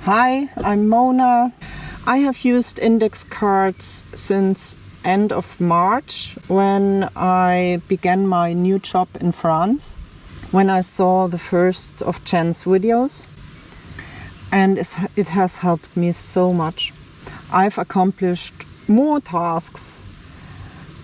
Hi, I'm Mona. I have used index cards since end of March when I began my new job in France, when I saw the first of Jen's videos, and it has helped me so much. I've accomplished more tasks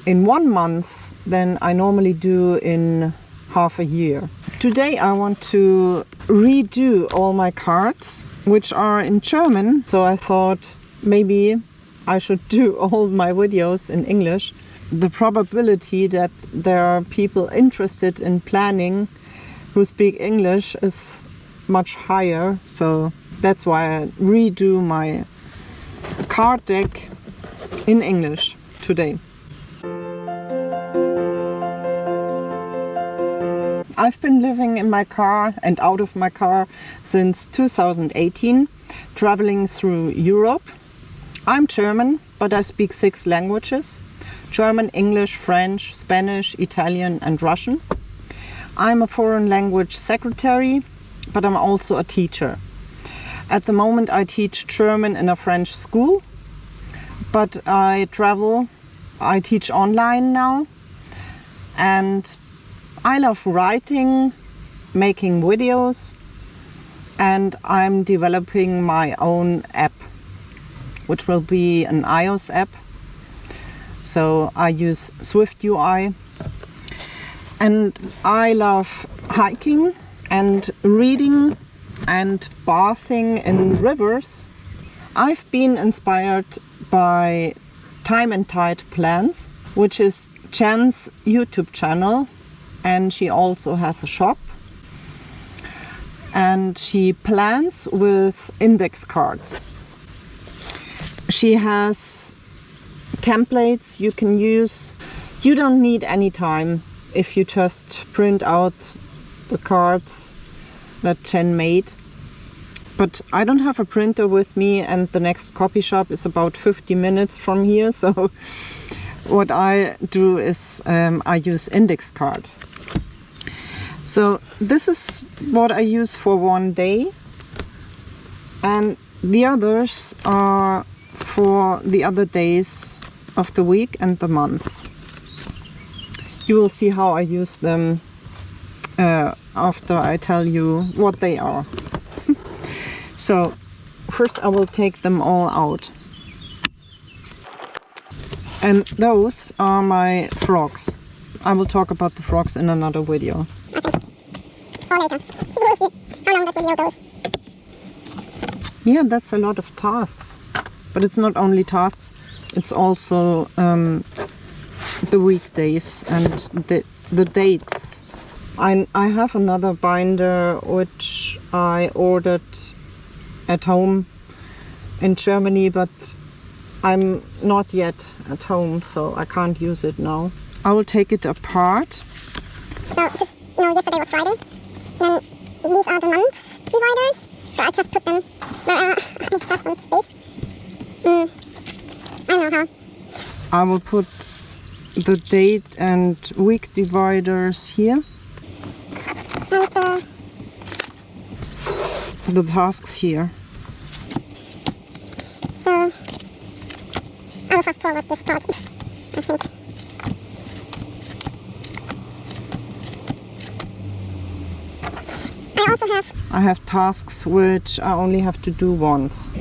in 1 month than I normally do in half a year. Today I want to redo all my cards, which are in German, so I thought maybe I should do all my videos in English. The probability that there are people interested in planning who speak English is much higher, so that's why I redo my card deck in English today. I've been living in my car and out of my car since 2018, traveling through Europe. I'm German, but I speak 6 languages: German, English, French, Spanish, Italian and Russian. I'm a foreign language secretary, but I'm also a teacher. At the moment I teach German in a French school, but I teach online now, and I love writing, making videos, and I'm developing my own app, which will be an iOS app. So I use Swift UI, and I love hiking and reading and bathing in rivers. I've been inspired by Time and Tide Plans, which is Jen's YouTube channel, and she also has a shop. And she plans with index cards. She has templates you can use. You don't need any time if you just print out the cards that Jen made. But I don't have a printer with me, and the next copy shop is about 50 minutes from here, so what I do is I use index cards. So this is what I use for one day, and the others are for the other days of the week and the month. You will see how I use them after I tell you what they are. So first I will take them all out. And those are my frogs. I will talk about the frogs in another video. Or later. We'll see how long that video goes. Yeah, that's a lot of tasks. But it's not only tasks, it's also the weekdays and the dates. I have another binder which I ordered at home in Germany, but I'm not yet at home, so I can't use it now. I will take it apart. So, yesterday was Friday. Then these are the month dividers. So I just put them where I have some space. I don't know how. I will put the date and week dividers here. And the tasks here. So I will fast forward this part, I think. I have tasks which I only have to do once.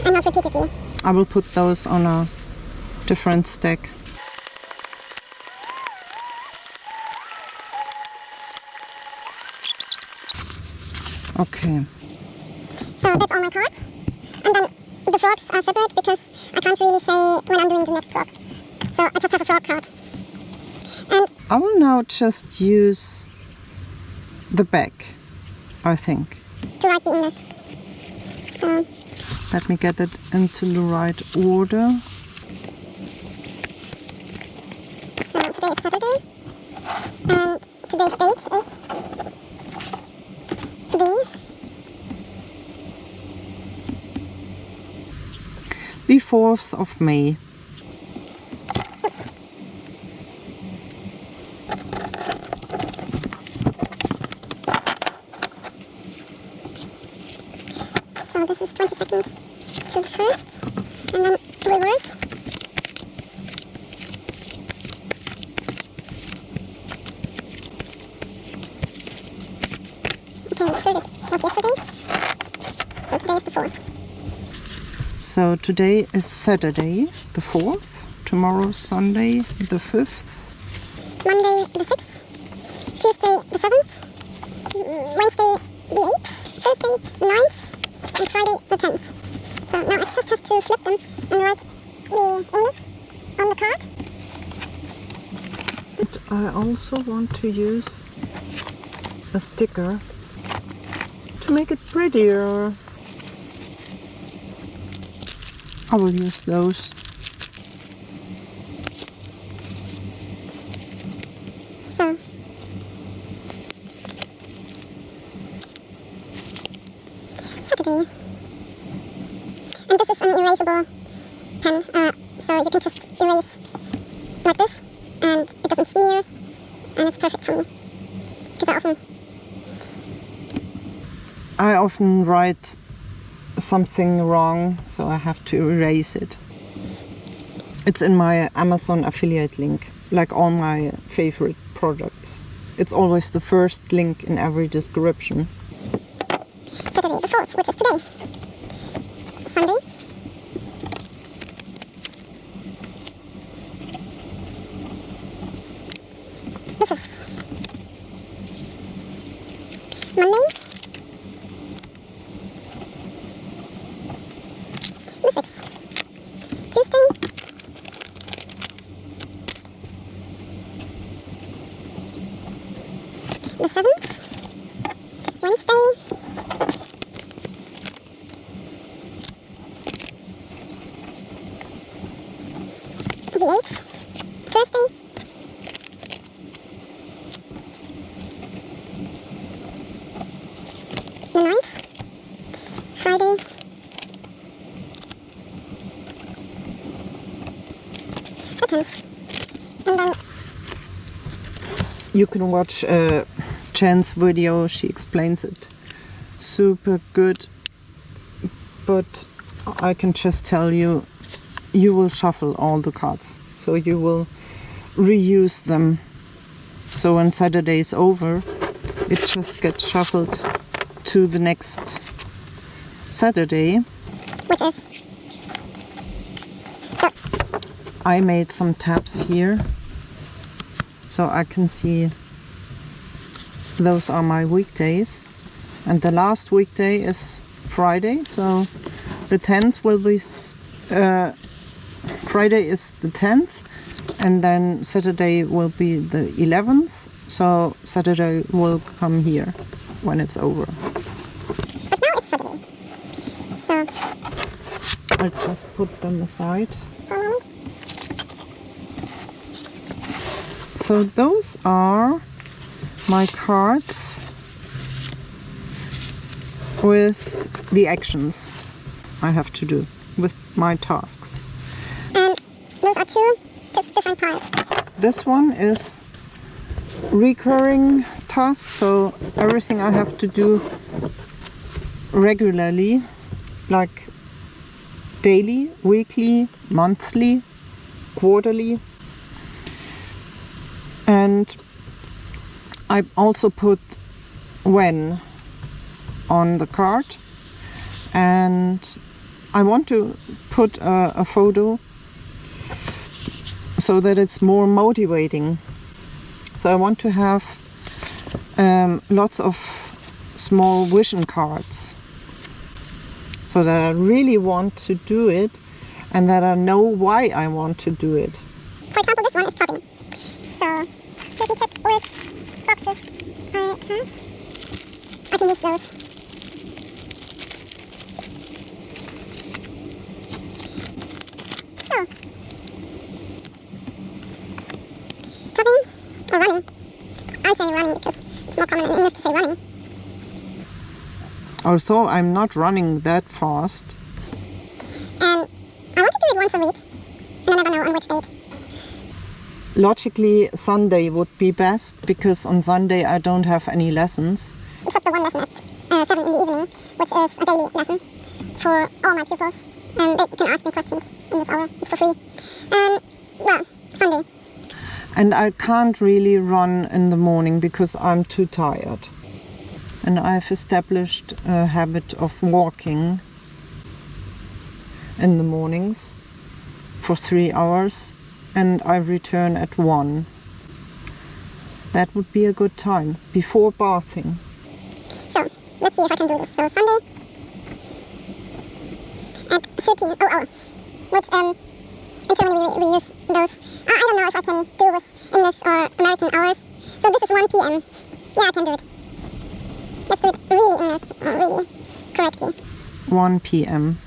And not repeatedly. I will put those on a different stack. Okay. So that's all my cards. And then the frogs are separate because I can't really say when I'm doing the next frog. So I just have a frog card. And I will now just use the back, I think. To write the English. So let me get it into the right order. So today is Saturday. And today's date is the 4th of May. So this is 22nd to the 1st, and then reverse. Okay, the 3rd was yesterday, so today is the 4th. So today is Saturday, the 4th. Tomorrow, Sunday, the 5th. Monday, the 6th. Tuesday, the 7th. Wednesday, the 8th. Thursday, the 9th. And Friday, the 10th. So now I just have to flip them and write the English on the card. And I also want to use a sticker to make it prettier. I will use those. So Saturday. And this is an erasable pen, so you can just erase like this, and it doesn't smear, and it's perfect for me. Because I often write something wrong, so I have to erase it. It's in my Amazon affiliate link, like all my favorite products. It's always the first link in every description. Saturday the 4th, which is today. Sunday. The 5th. Monday. The 6th. Tuesday. The 7th. Wednesday. The 8th. Thursday. The 9th. Friday. The 10th. And then You can watch Jen's video, she explains it super good, but I can just tell you, you will shuffle all the cards, so you will reuse them. So when Saturday is over, it just gets shuffled to the next Saturday. which is I made some tabs here, so I can see those are my weekdays, and the last weekday is Friday, so the 10th will be Friday is the 10th, and then Saturday will be the 11th, so Saturday will come here when it's over. but now it's Saturday. So I just put them aside. for a moment. So those are my cards with the actions I have to do, with my tasks. And those are two different parts. This one is recurring tasks, so everything I have to do regularly, like daily, weekly, monthly, quarterly. And I also put when on the card, and I want to put a photo so that it's more motivating. So I want to have lots of small vision cards, so that I really want to do it and that I know why I want to do it. For example, this one is chopping. So let me check which boxes I have. I can use those. So chopping or running. I say running because it's more common in English to say running. Although I'm not running that fast. And I want to do it once a week, and I never know on which date. Logically, Sunday would be best, because on Sunday I don't have any lessons. Except the one lesson at 7 in the evening, which is a daily lesson. for all my pupils. And they can ask me questions in this hour. It's for free. Well, Sunday. And I can't really run in the morning because I'm too tired. And I've established a habit of walking in the mornings for 3 hours, and I return at 1. That would be a good time before bathing. So, let's see if I can do this. So, Sunday at 13:00, which in Germany we use those. I don't know if I can do with English or American hours. So this is 1 p.m. Yeah, I can do it. Let's do it really English, or really correctly. 1 p.m.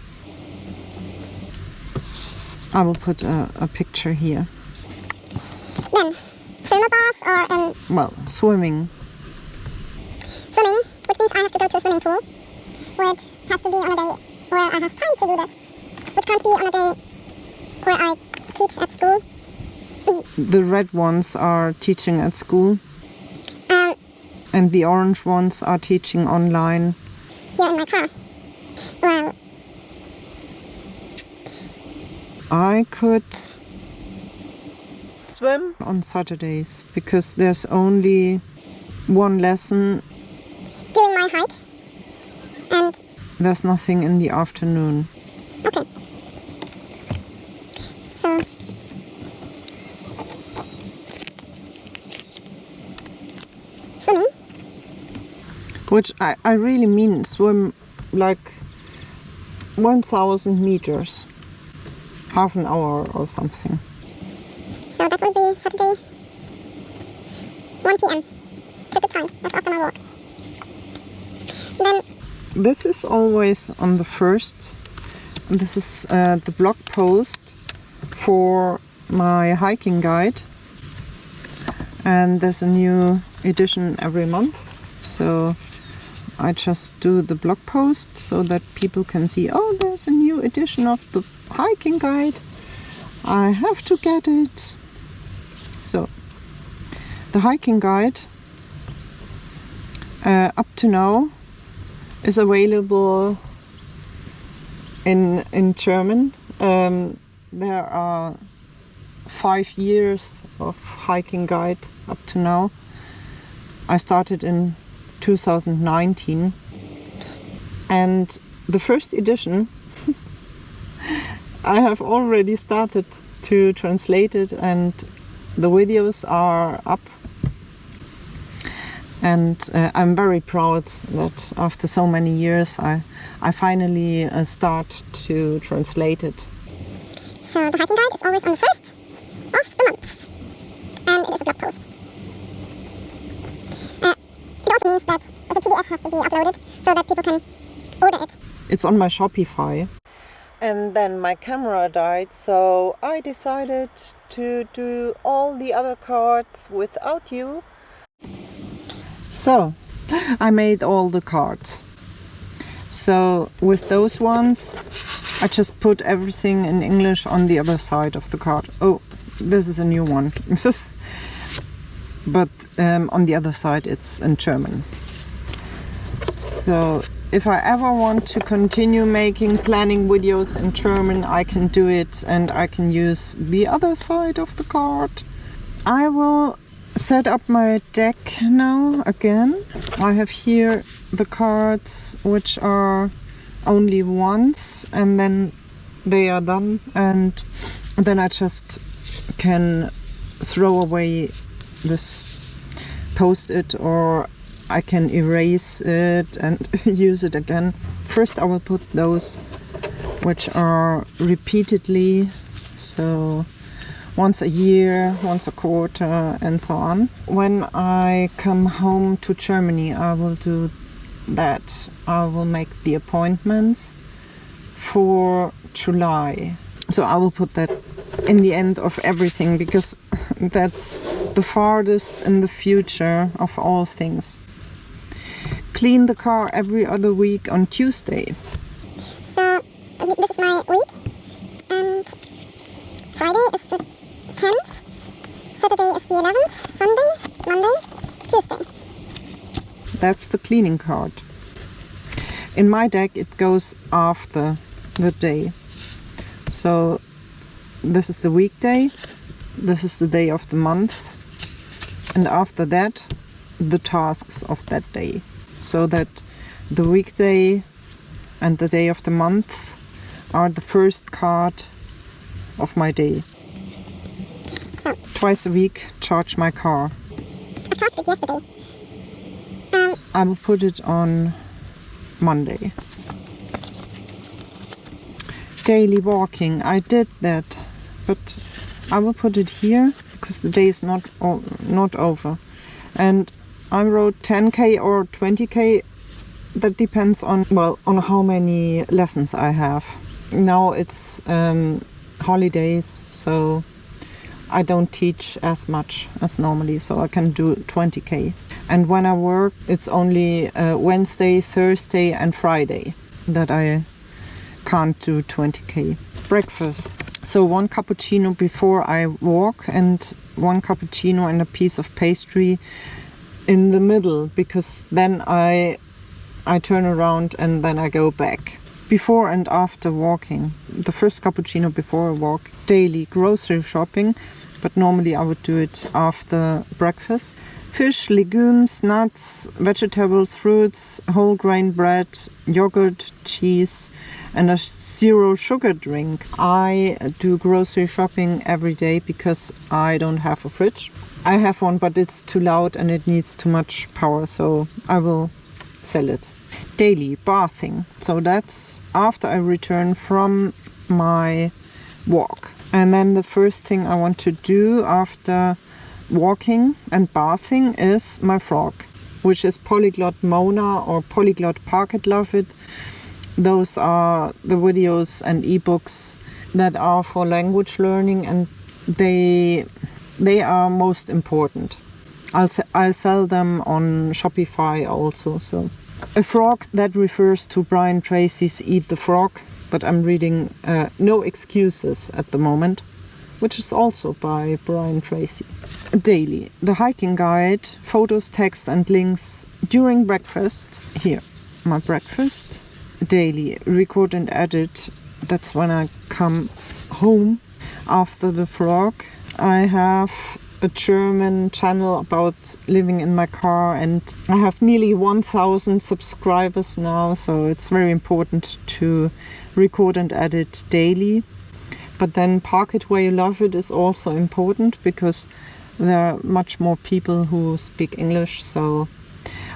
I will put a picture here. Then, thermal bath or well, swimming. Swimming, which means I have to go to a swimming pool, which has to be on a day where I have time to do that, which can't be on a day where I teach at school. The red ones are teaching at school, and the orange ones are teaching online. Here in my car. Well, I could swim on Saturdays because there's only one lesson. during my hike, and There's nothing in the afternoon. okay. So, swimming. Which I really mean swim like 1,000 meters. Half an hour or something. So that will be Saturday, 1 p.m. It's a good time. That's after my walk. Then, This is always on the 1st. This is the blog post for my hiking guide. And there's a new edition every month. So I just do the blog post so that people can see, oh, there's a new edition of the hiking guide. I have to get it. So the hiking guide up to now is available in German. There are 5 years of hiking guide up to now. I started in 2019, and the first edition I have already started to translate it, and the videos are up. And I'm very proud that after so many years I finally start to translate it. so the hiking guide is always on the 1st of the month. And it is a blog post. It also means that the PDF has to be uploaded so that people can order it. It's on my Shopify. And then my camera died, so I decided to do all the other cards without you. So I made all the cards. So with those ones, I just put everything in English on the other side of the card. Oh, this is a new one. But on the other side it's in German. So if I ever want to continue making planning videos in German, I can do it, and I can use the other side of the card. I will set up my deck now again. I have here the cards which are only once, and then they are done, and then I just can throw away this post-it, or I can erase it and use it again. First I will put those which are repeatedly, so once a year, once a quarter, and so on. When I come home to Germany, I will do that. I will make the appointments for July. So I will put that in the end of everything, because that's the farthest in the future of all things. Clean the car every other week on Tuesday. So this is my week, and Friday is the 10th, Saturday is the 11th, Sunday, Monday, Tuesday. That's the cleaning card. In my deck it goes after the day. So this is the weekday, this is the day of the month, and after that the tasks of that day. So that the weekday and the day of the month are the first card of my day. Twice a week charge my car. I charged it yesterday. I will put it on Monday. Daily walking, I did that, but I will put it here because the day is not over. And I wrote 10k or 20k. That depends on how many lessons I have. Now it's holidays, so I don't teach as much as normally, so I can do 20k. And when I work, it's only Wednesday, Thursday and Friday that I can't do 20k. Breakfast. So 1 cappuccino before I walk and 1 cappuccino and a piece of pastry in the middle, because then I turn around and then I go back. Before and after walking. The first cappuccino before I walk. Daily grocery shopping, but normally I would do it after breakfast. Fish, legumes, nuts, vegetables, fruits, whole grain bread, yogurt, cheese, and a 0 sugar drink. I do grocery shopping every day because I don't have a fridge. I have one, but it's too loud and it needs too much power, so I will sell it. Daily bathing. So that's after I return from my walk. And then the first thing I want to do after walking and bathing is my frog, which is Polyglot Mona or Polyglot Pocket Love It. Those are the videos and ebooks that are for language learning, and they are most important. I'll sell them on Shopify also. So a frog, that refers to Brian Tracy's Eat the Frog, but I'm reading No Excuses at the moment, which is also by Brian Tracy. Daily, the hiking guide, photos, text and links during breakfast. Here, my breakfast. Daily, record and edit. That's when I come home after the frog. I have a German channel about living in my car, and I have nearly 1,000 subscribers now, so it's very important to record and edit daily. But then Park It Where You Love It is also important, because there are much more people who speak English, so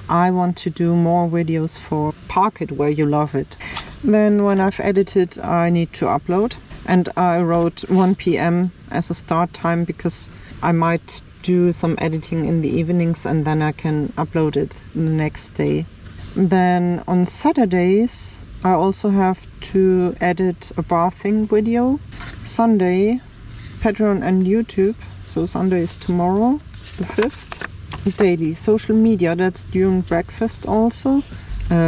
I want to do more videos for Park It Where You Love It. Then when I've edited, I need to upload, and I wrote 1 p.m. as a start time because I might do some editing in the evenings and then I can upload it the next day. Then on Saturdays I also have to edit a bathing video. Sunday, Patreon and YouTube. So Sunday is tomorrow, the 5th. Daily social media, that's during breakfast also.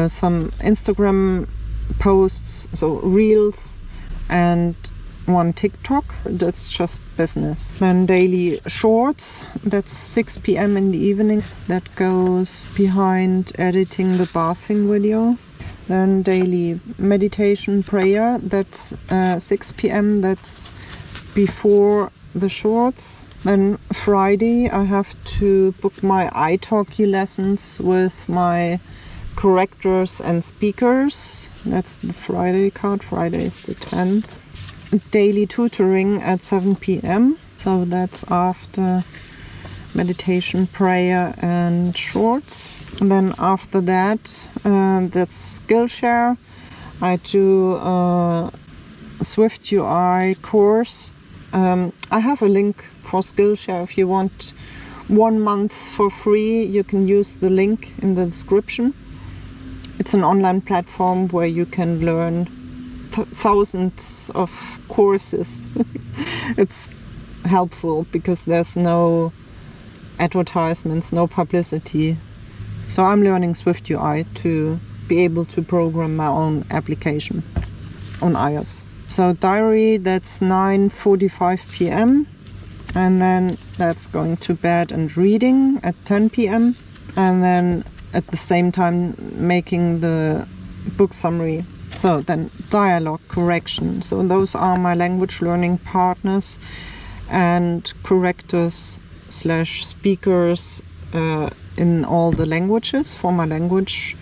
Some Instagram posts, so reels, and 1 TikTok, that's just business. Then daily shorts, that's 6 p.m. in the evening. That goes behind editing the bathing video. Then daily meditation prayer, that's 6 p.m. That's before the shorts. Then Friday I have to book my italki lessons with my correctors and speakers. That's the Friday card. Friday is the 10th. Daily tutoring at 7 p.m. So that's after meditation, prayer and shorts. And then after that, that's Skillshare. I do a Swift UI course. I have a link for Skillshare. If you want 1 month for free, you can use the link in the description. It's an online platform where you can learn thousands of courses. It's helpful because there's no advertisements, no publicity. So I'm learning Swift UI to be able to program my own application on iOS. So diary, that's 9:45 p.m. and then that's going to bed and reading at 10 p.m. and then at the same time making the book summary. So then dialogue correction. So those are my language learning partners and correctors / speakers in all the languages for my language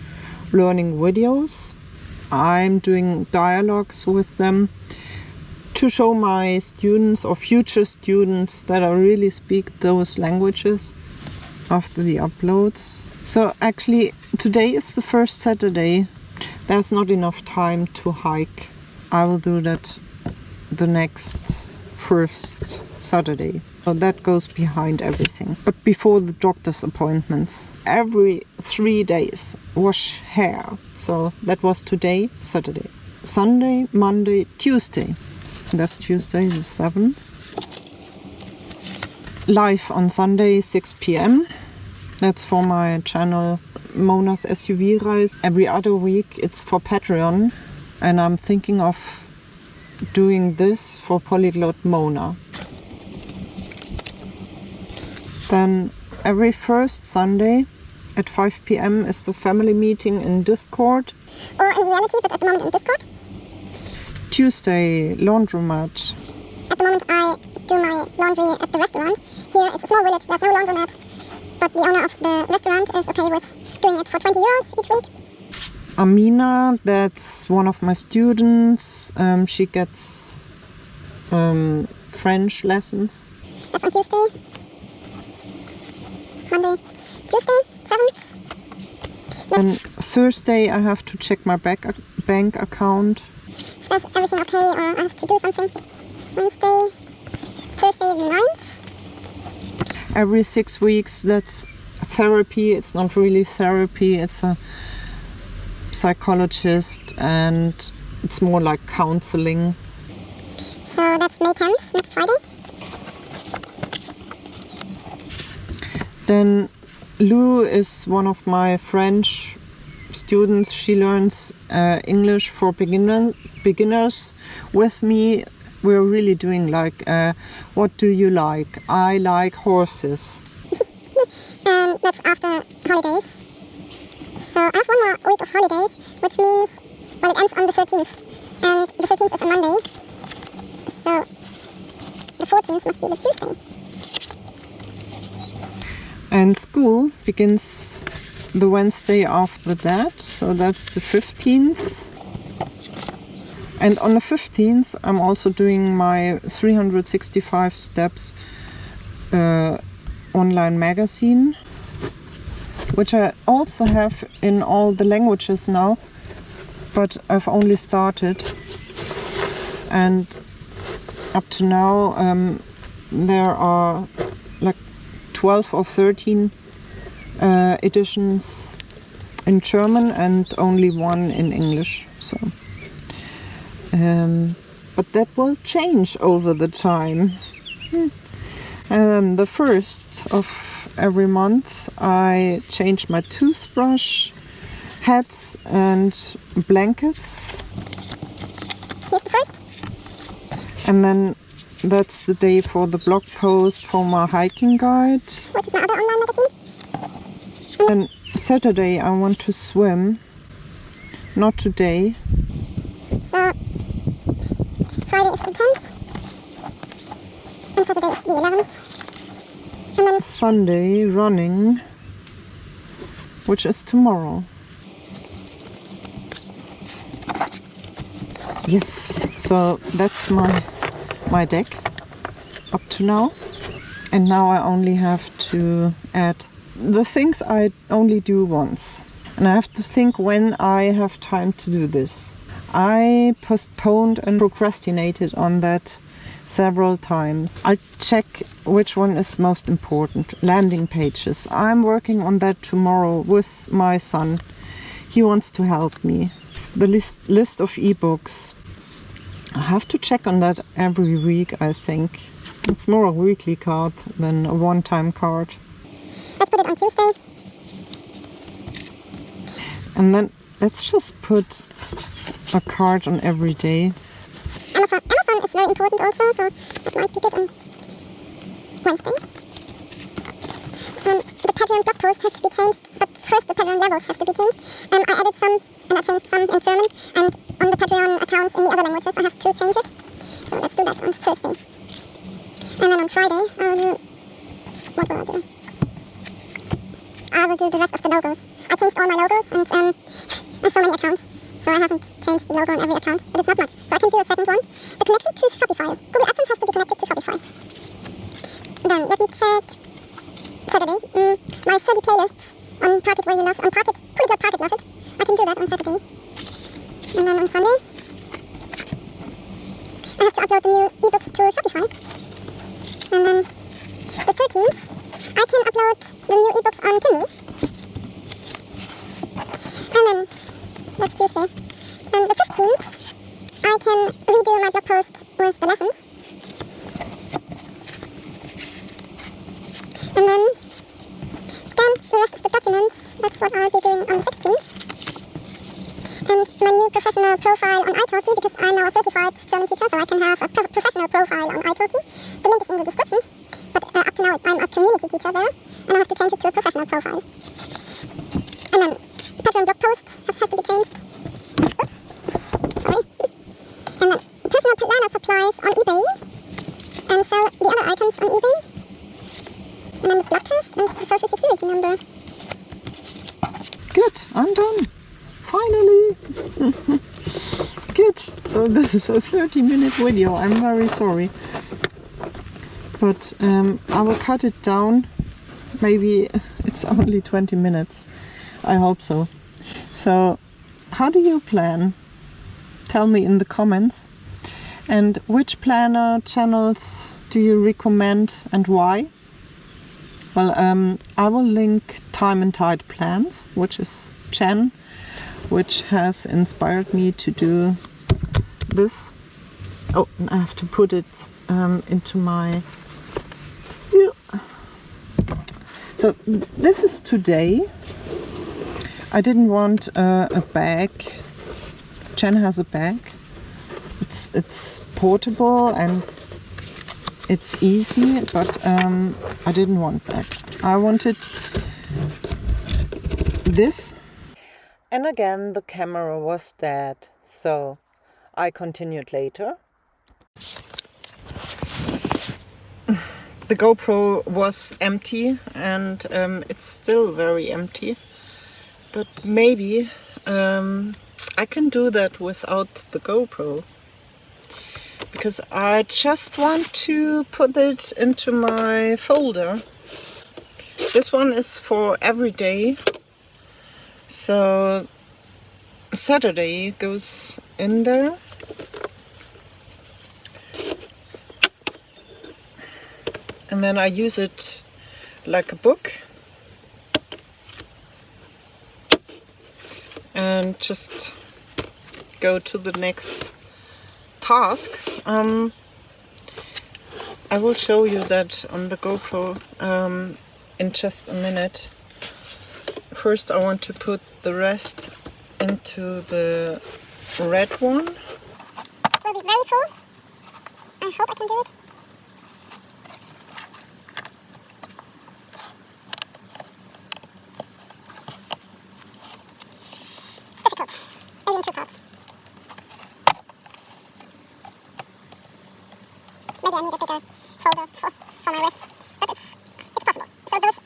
learning videos. I'm doing dialogues with them to show my students or future students that I really speak those languages after the uploads. So actually today is the first Saturday. There's not enough time to hike. I will do that the next first Saturday. So that goes behind everything. But before the doctor's appointments, every 3 days, wash hair. So that was today, Saturday. Sunday, Monday, Tuesday. That's Tuesday the 7th. Live on Sunday, 6 p.m. That's for my channel Mona's SUV Reise. Every other week it's for Patreon. And I'm thinking of doing this for Polyglot Mona. Then every first Sunday at 5 p.m. is the family meeting in Discord. Or in reality, but at the moment in Discord. Tuesday, laundromat. At the moment I do my laundry at the restaurant. Here it's a small village, there's no laundromat. But the owner of the restaurant is okay with doing it for 20 euros each week. Amina, that's one of my students. She gets French lessons. That's on Tuesday. Monday, Tuesday, 7th. Then Thursday I have to check my bank account. Is everything okay or I have to do something? Wednesday, Thursday the 9th. Every 6 weeks that's therapy. It's not really therapy, it's a psychologist and it's more like counseling. So that's May 10th, next Friday. Then Lou is one of my French students. She learns English for beginners with me. We're really doing like, what do you like? I like horses. That's after holidays. So I have one more week of holidays, which means, well, it ends on the 13th. And the 13th is a Monday. So the 14th must be the Tuesday. And school begins the Wednesday after that, so that's the 15th. And on the 15th I'm also doing my 365 steps online magazine, which I also have in all the languages now, but I've only started. And up to now there are like 12 or 13 editions in German and only one in English. So, but that will change over the time. And the first of every month I change my toothbrush, hats and blankets. Here's the first. And then that's the day for the blog post for my hiking guide. Which is my other online magazine. And Saturday I want to swim. Not today. So Friday is the 10th. And Saturday is the 11th. And then Sunday running, which is tomorrow. Yes, so that's my deck up to now. And now I only have to add the things I only do once. And I have to think when I have time to do this. I postponed and procrastinated on that several times. I'll check which one is most important. Landing pages. I'm working on that tomorrow with my son. He wants to help me. The list of ebooks. I have to check on that every week, I think. It's more a weekly card than a one-time card. let's put it on Tuesday. And then let's just put a card on every day. Amazon is very important also, so it might be good on Wednesday. The pattern blog post has to be changed, but first the pattern levels have to be changed. I added some and I changed some in German, and on the Patreon accounts in the other languages I have to change it. So let's do that on Thursday. And then on Friday I will do... What will I do? I will do the rest of the logos. I changed all my logos, and there's so many accounts, so I haven't changed the logo on every account, but it's not much. So I can do a second one. The connection to Shopify. Google AdSense has to be connected to Shopify. Then let me check Saturday. My 30 playlists on Park It Where You Love, on Park It, Pretty Good Park It Love It. I can do that on Saturday. And then on Sunday, I have to upload the new ebooks to Shopify. And then the 13th, I can upload the new ebooks on Kindle. And then that's Tuesday. And the 15th, I can redo my blog post with the lessons. And then scan the rest of the documents. That's what I'll be doing on the 16th. And my new professional profile on italki, because I'm now a certified German teacher, so I can have a professional profile on italki. The link is in the description. But up to now, I'm a community teacher there, and I have to change it to a professional profile. And then Patreon blog post has to be changed. Oops. Sorry. And then personal planner supplies on eBay, and sell the other items on eBay. And then the blood test and the social security number. Good, I'm done. Finally. Good. So this is a 30-minute video. I'm very sorry. But I will cut it down. Maybe it's only 20 minutes. I hope so. So how do you plan? Tell me in the comments. And which planner channels do you recommend and why? Well, I will link Time and Tide Plans, which is Chen, which has inspired me to do this. Oh, I have to put it into my... So this is today. I didn't want a bag. Chen has a bag. It's portable and it's easy, but I didn't want that. I wanted this. And again, the camera was dead, so I continued later. The GoPro was empty, and it's still very empty. But maybe I can do that without the GoPro. Because I just want to put it into my folder. This one is for every day. So Saturday goes in there. And then I use it like a book. And just go to the next task. I will show you that on the GoPro in just a minute. First I want to put the rest into the red one. It will be very full. I hope I can do it. Difficult. Maybe in two parts. Maybe I need a bigger folder for my wrist, but it's possible. So this is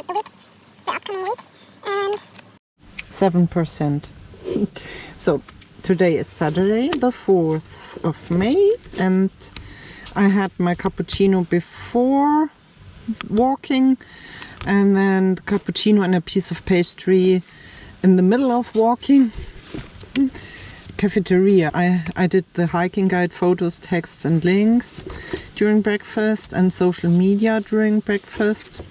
the week, the upcoming week, and 7%. So today is Saturday, the 4th of May, and I had my cappuccino before walking, and then the cappuccino and a piece of pastry in the middle of walking. Cafeteria. I did the hiking guide, photos, texts and links during breakfast, and social media during breakfast.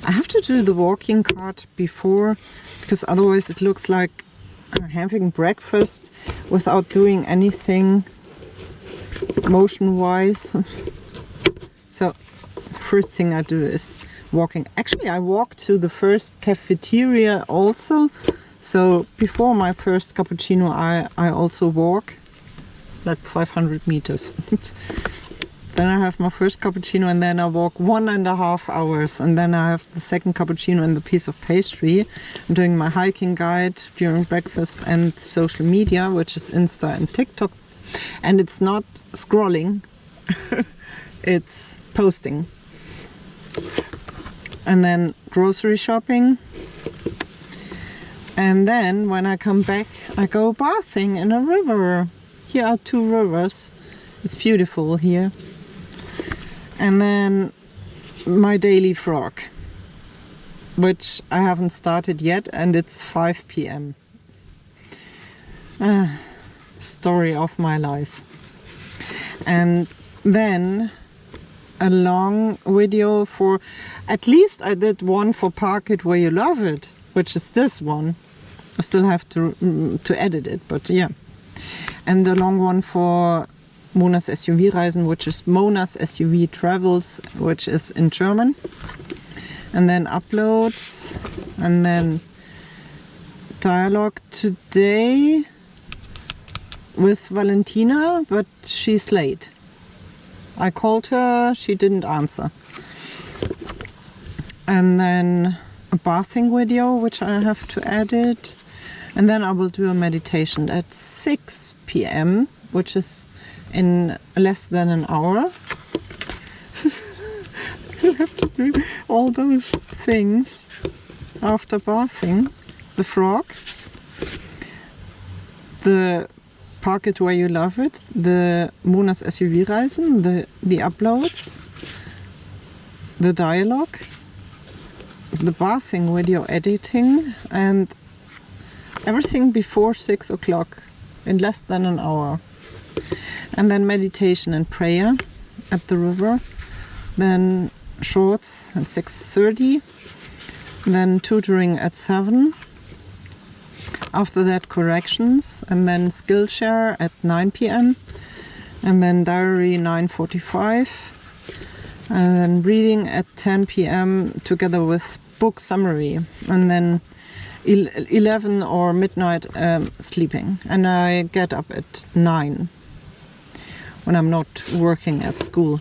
I have to do the walking card before, because otherwise it looks like I'm having breakfast without doing anything motion wise. So first thing I do is walking. Actually, I walked to the first cafeteria also. So before my first cappuccino, I also walk like 500 meters. Then I have my first cappuccino, and then I walk 1.5 hours, and then I have the second cappuccino and the piece of pastry. I'm doing my hiking guide during breakfast and social media, which is Insta and TikTok. And it's not scrolling, it's posting. And then grocery shopping. And then when I come back, I go bathing in a river. Here are 2 rivers. It's beautiful here. And then my daily frog, which I haven't started yet, and it's 5 p.m. Story of my life. And then a long video for, at least I did one for Park It Where You Love It, which is this one. I still have to edit it, but yeah. And the long one for Mona's SUV Reisen, which is Mona's SUV Travels, which is in German. And then uploads, and then dialogue today with Valentina, but she's late. I called her, she didn't answer. And then a bathing video, which I have to edit. And then I will do a meditation at 6 p.m., which is in less than an hour. You have to do all those things after bathing. The frog, the Park It Where You Love It, the Mona's SUV Reisen, the uploads, the dialogue, the bathing video editing, and everything before 6 o'clock in less than an hour. And then meditation and prayer at the river. Then shorts at 6:30. Then tutoring at 7. After that corrections, and then Skillshare at 9 p.m. and then diary 9:45, and then reading at 10 p.m. together with book summary, and then 11 or midnight sleeping, and I get up at 9 when I'm not working at school.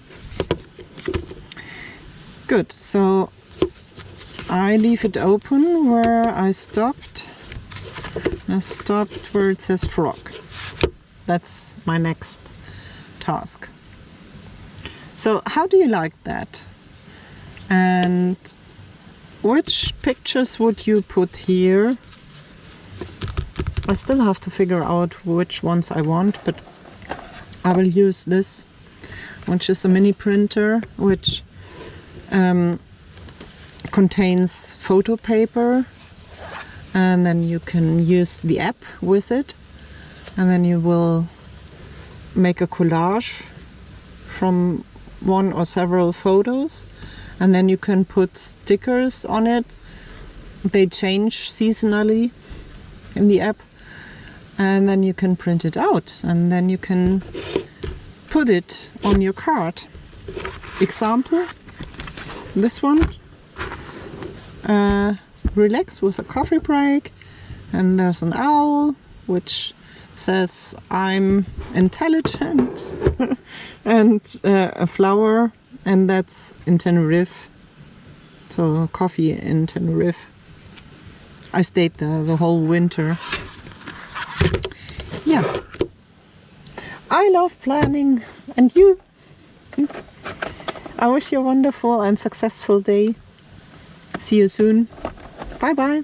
Good, so I leave it open where I stopped. I stopped where it says frog. That's my next task. So how do you like that? And which pictures would you put here? I still have to figure out which ones I want, but I will use this, which is a mini printer, which contains photo paper, and then you can use the app with it, and then you will make a collage from one or several photos, and then you can put stickers on it. They change seasonally in the app, and then you can print it out, and then you can put it on your card. Example, this one, relax with a coffee break, and there's an owl which says I'm intelligent and a flower, and that's in Tenerife, so coffee in Tenerife. I stayed there the whole winter. Yeah, I love planning, and you? I wish you a wonderful and successful day. See you soon. Bye bye.